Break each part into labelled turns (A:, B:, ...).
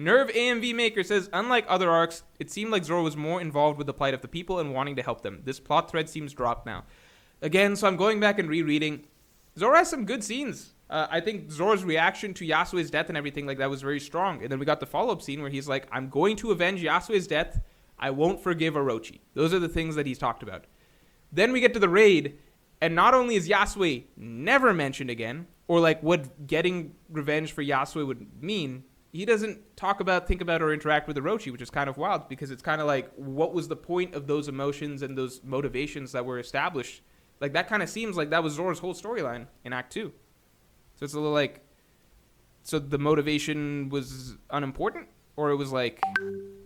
A: Nerve AMV Maker says, unlike other arcs, it seemed like Zoro was more involved with the plight of the people and wanting to help them. This plot thread seems dropped now. Again, so I'm going back and rereading. Zoro has some good scenes. I think Zoro's reaction to Yasue's death and everything like that was very strong. And then we got the follow-up scene where he's like, I'm going to avenge Yasue's death. I won't forgive Orochi. Those are the things that he's talked about. Then we get to the raid, and not only is Yasue never mentioned again, or like what getting revenge for Yasue would mean, he doesn't think about, or interact with Orochi, which is kind of wild, because it's kind of like, what was the point of those emotions and those motivations that were established? Like, that kind of seems like that was Zoro's whole storyline in Act 2. So it's a little like, so the motivation was unimportant? Or it was like,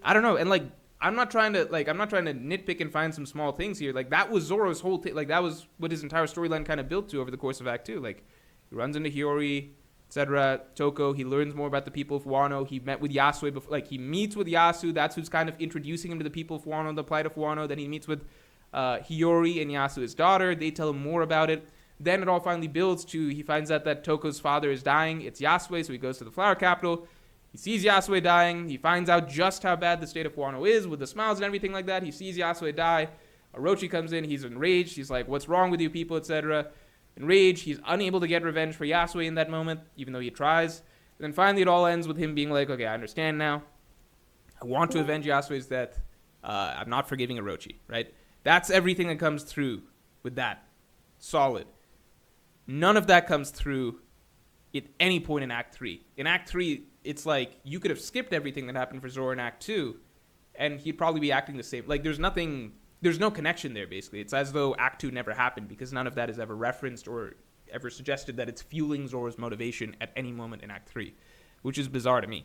A: I don't know. And like, I'm not trying to nitpick and find some small things here. Like, that was Zoro's whole thing. Like, that was what his entire storyline kind of built to over the course of Act 2. Like, he runs into Hiyori, etc., Toko. He learns more about the people of Wano. He met with Yasue before. Like, he meets with Yasu. That's who's kind of introducing him to the people of Wano, the plight of Wano. Then he meets with Hiyori and Yasue's daughter. They tell him more about it. Then it all finally builds to, he finds out that Toko's father is dying. It's Yasue, so he goes to the flower capital. He sees Yasue dying. He finds out just how bad the state of Wano is with the smiles and everything like that. He sees Yasue die. Orochi comes in. He's enraged. He's like, what's wrong with you people, etc. Enraged. He's unable to get revenge for Yasue in that moment, even though he tries. And then finally it all ends with him being like, okay, I understand now. I want to avenge Yasue's death. I'm not forgiving Orochi, right? That's everything that comes through with that. Solid. None of that comes through at any point in Act 3. In Act 3, it's like you could have skipped everything that happened for Zoro in Act 2, and he'd probably be acting the same. Like, there's no connection there, basically. It's as though Act 2 never happened, because none of that is ever referenced or ever suggested that it's fueling Zoro's motivation at any moment in Act 3, which is bizarre to me.